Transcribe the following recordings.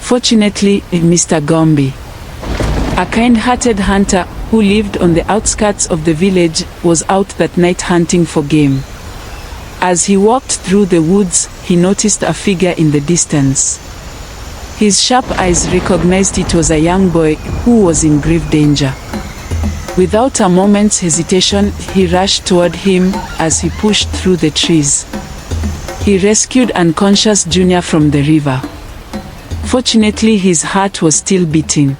Fortunately, Mr. Gombe, a kind-hearted hunter who lived on the outskirts of the village, was out that night hunting for game. As he walked through the woods, he noticed a figure in the distance. His sharp eyes recognized it was a young boy who was in grave danger. Without a moment's hesitation, he rushed toward him as he pushed through the trees. He rescued unconscious Junior from the river. Fortunately, his heart was still beating.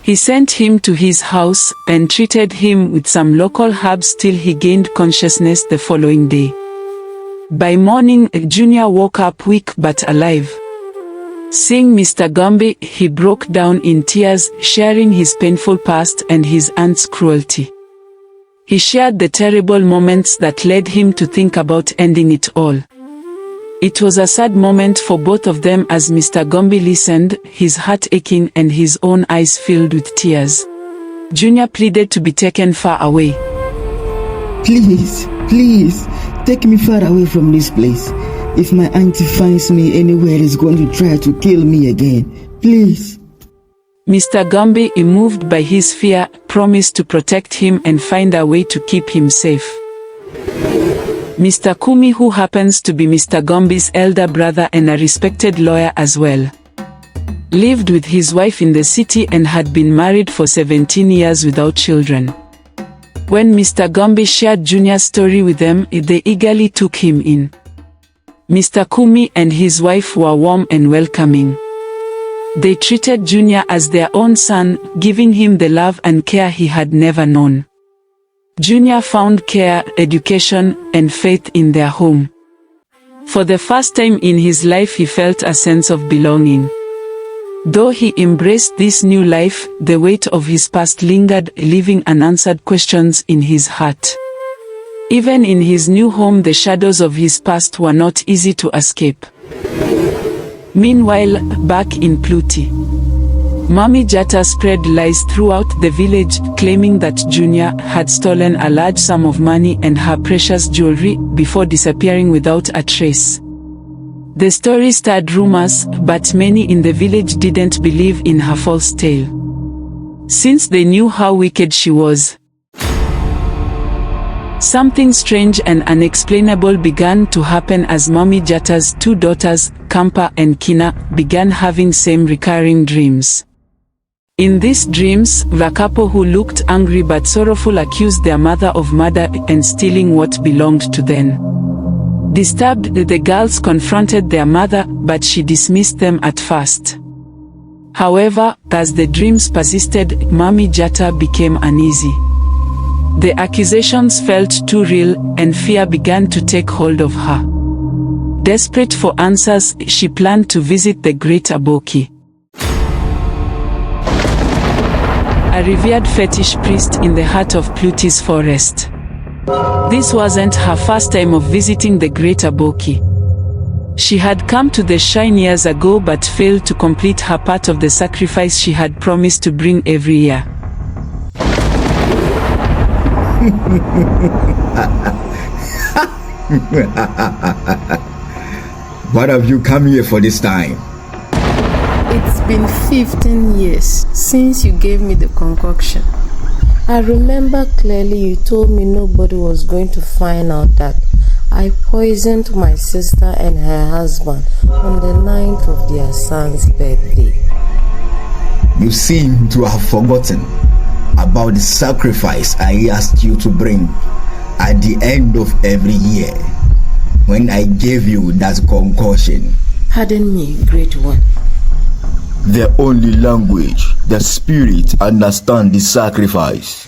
He sent him to his house and treated him with some local herbs till he gained consciousness the following day. By morning, Junior woke up weak but alive. Seeing Mr. Gombe, he broke down in tears, sharing his painful past and his aunt's cruelty. He shared the terrible moments that led him to think about ending it all. It was a sad moment for both of them as Mr. Gombe listened, his heart aching and his own eyes filled with tears. Junior pleaded to be taken far away. Please, please, take me far away from this place. If my auntie finds me anywhere, it's going to try to kill me again. Please. Mr. Gombe, moved by his fear, promised to protect him and find a way to keep him safe. Mr. Kumi, who happens to be Mr. Gombe's elder brother and a respected lawyer as well, lived with his wife in the city and had been married for 17 years without children. When Mr. Gombe shared Junior's story with them, they eagerly took him in. Mr. Kumi and his wife were warm and welcoming. They treated Junior as their own son, giving him the love and care he had never known. Junior found care, education, and faith in their home. For the first time in his life, he felt a sense of belonging. Though he embraced this new life, the weight of his past lingered, leaving unanswered questions in his heart. Even in his new home, the shadows of his past were not easy to escape. Meanwhile, back in Pluti, Mami Jata spread lies throughout the village, claiming that Junior had stolen a large sum of money and her precious jewelry before disappearing without a trace. The story stirred rumors, but many in the village didn't believe in her false tale, since they knew how wicked she was. Something strange and unexplainable began to happen as Mami Jata's two daughters, Kampa and Kina, began having same recurring dreams. In these dreams, the couple who looked angry but sorrowful accused their mother of murder and stealing what belonged to them. Disturbed, the girls confronted their mother, but she dismissed them at first. However, as the dreams persisted, Mami Jata became uneasy. The accusations felt too real, and fear began to take hold of her. Desperate for answers, she planned to visit the Great Aboki, a revered fetish priest in the heart of Pluti's forest. This wasn't her first time of visiting the Great Aboki. She had come to the shrine years ago but failed to complete her part of the sacrifice she had promised to bring every year. What have you come here for this time? It's been 15 years since you gave me the concoction. I remember clearly you told me nobody was going to find out that I poisoned my sister and her husband on the 9th of their son's birthday. You seem to have forgotten about the sacrifice I asked you to bring at the end of every year when I gave you that concoction. Pardon me, great one. The only language the spirit understands the sacrifice,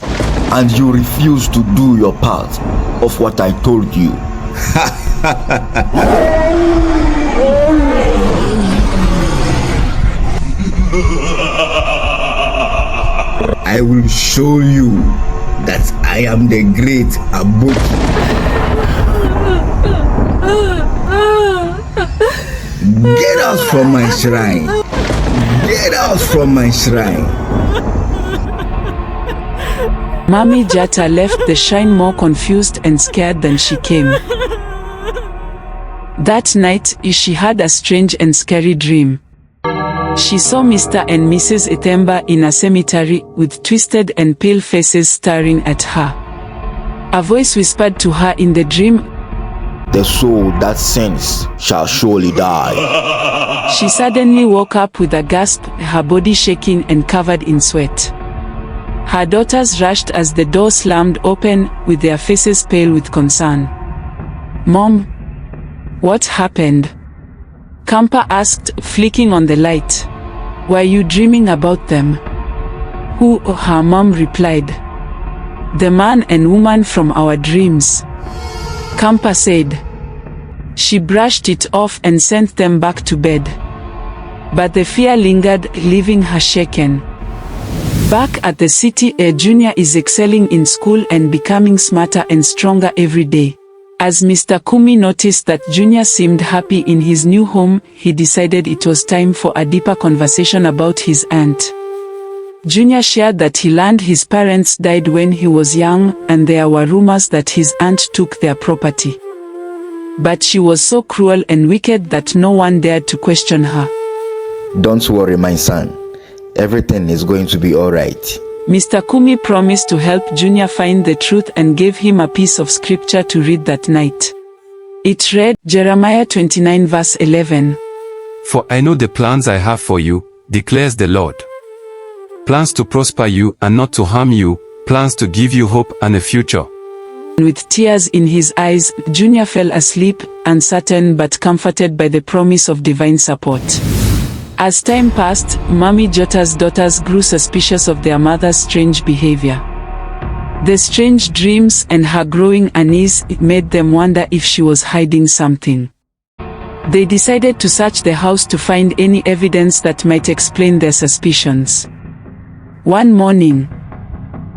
and you refuse to do your part of what I told you. I will show you that I am the great Aboki. Get out from my shrine. Get out from my shrine. Mami Jata left the shrine more confused and scared than she came. That night, she had a strange and scary dream. She saw Mr. and Mrs. Ithemba in a cemetery with twisted and pale faces staring at her. A voice whispered to her in the dream, "The soul that sins shall surely die." She suddenly woke up with a gasp, her body shaking and covered in sweat. Her daughters rushed as the door slammed open, with their faces pale with concern. "Mom, what happened?" Kampa asked, flicking on the light. "Were you dreaming about them?" "Who?" her mom replied. "The man and woman from our dreams," Kampa said. She brushed it off and sent them back to bed. But the fear lingered, leaving her shaken. Back at the city, Junior is excelling in school and becoming smarter and stronger every day. As Mr. Kumi noticed that Junior seemed happy in his new home, he decided it was time for a deeper conversation about his aunt. Junior shared that he learned his parents died when he was young, and there were rumors that his aunt took their property. But she was so cruel and wicked that no one dared to question her. "Don't worry, my son. Everything is going to be alright." Mr. Kumi promised to help Junior find the truth and gave him a piece of scripture to read that night. It read, Jeremiah 29 verse 11. "For I know the plans I have for you, declares the Lord. Plans to prosper you and not to harm you, plans to give you hope and a future." With tears in his eyes, Junior fell asleep, uncertain but comforted by the promise of divine support. As time passed, Mommy Jota's daughters grew suspicious of their mother's strange behavior. The strange dreams and her growing unease made them wonder if she was hiding something. They decided to search the house to find any evidence that might explain their suspicions. One morning,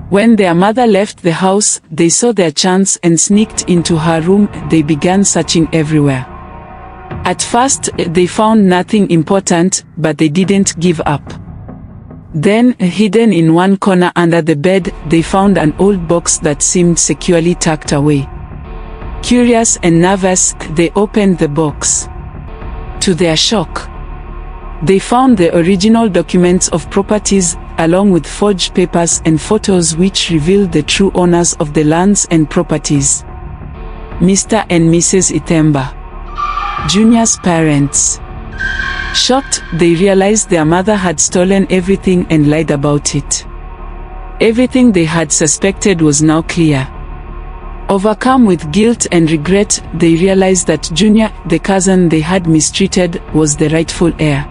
when their mother left the house, they saw their chance and sneaked into her room. They began searching everywhere. At first, they found nothing important, but they didn't give up. Then, hidden in one corner under the bed, they found an old box that seemed securely tucked away. Curious and nervous, they opened the box. To their shock, they found the original documents of properties, along with forged papers and photos which revealed the true owners of the lands and properties. Mr. and Mrs. Ithemba, Junior's parents. Shocked, they realized their mother had stolen everything and lied about it. Everything they had suspected was now clear. Overcome with guilt and regret, they realized that Junior, the cousin they had mistreated, was the rightful heir.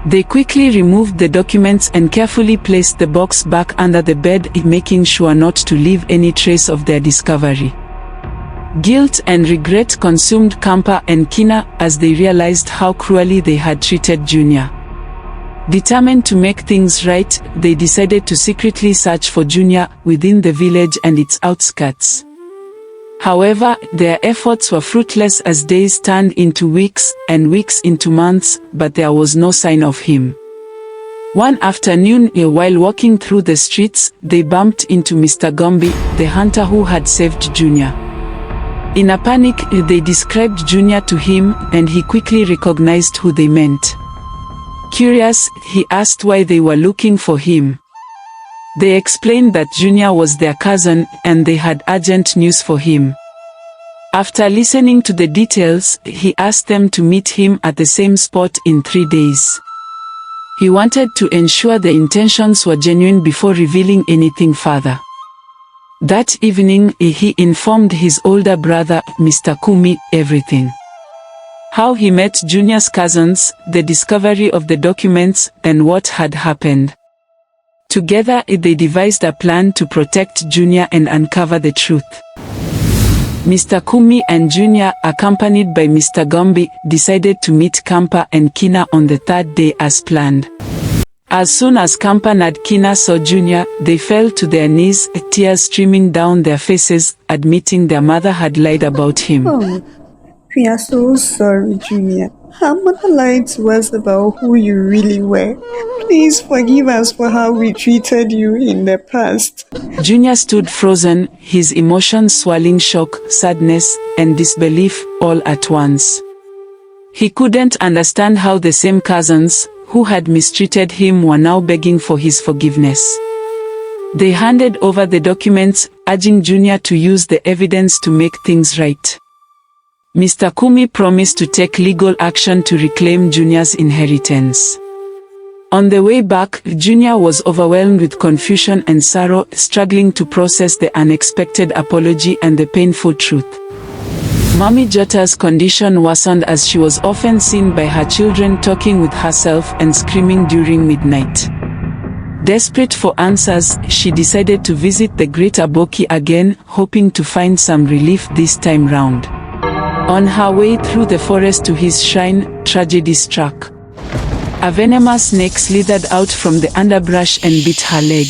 They quickly removed the documents and carefully placed the box back under the bed, making sure not to leave any trace of their discovery. Guilt and regret consumed Kampa and Kina as they realized how cruelly they had treated Junior. Determined to make things right, they decided to secretly search for Junior within the village and its outskirts. However, their efforts were fruitless as days turned into weeks and weeks into months, but there was no sign of him. One afternoon, while walking through the streets, they bumped into Mr. Gombi, the hunter who had saved Junior. In a panic, they described Junior to him, and he quickly recognized who they meant. Curious, he asked why they were looking for him. They explained that Junior was their cousin, and they had urgent news for him. After listening to the details, he asked them to meet him at the same spot in 3 days. He wanted to ensure the intentions were genuine before revealing anything further. That evening, he informed his older brother, Mr. Kumi, everything. How he met Junior's cousins, the discovery of the documents, and what had happened. Together, they devised a plan to protect Junior and uncover the truth. Mr. Kumi and Junior, accompanied by Mr. Gombi, decided to meet Kampa and Kina on the 3rd day as planned. As soon as Kampa and Kina saw Junior, they fell to their knees, tears streaming down their faces, admitting their mother had lied about him. Oh, we are so sorry, Junior. Our mother lied to us about who you really were. Please forgive us for how we treated you in the past. Junior stood frozen, his emotions swelling shock, sadness, and disbelief all at once. He couldn't understand how the same cousins, who had mistreated him, were now begging for his forgiveness. They handed over the documents, urging Junior to use the evidence to make things right. Mr. Kumi promised to take legal action to reclaim Junior's inheritance. On the way back, Junior was overwhelmed with confusion and sorrow, struggling to process the unexpected apology and the painful truth. Mommy Jota's condition worsened as she was often seen by her children talking with herself and screaming during midnight. Desperate for answers, she decided to visit the great Aboki again, hoping to find some relief this time round. On her way through the forest to his shrine, tragedy struck. A venomous snake slithered out from the underbrush and bit her leg.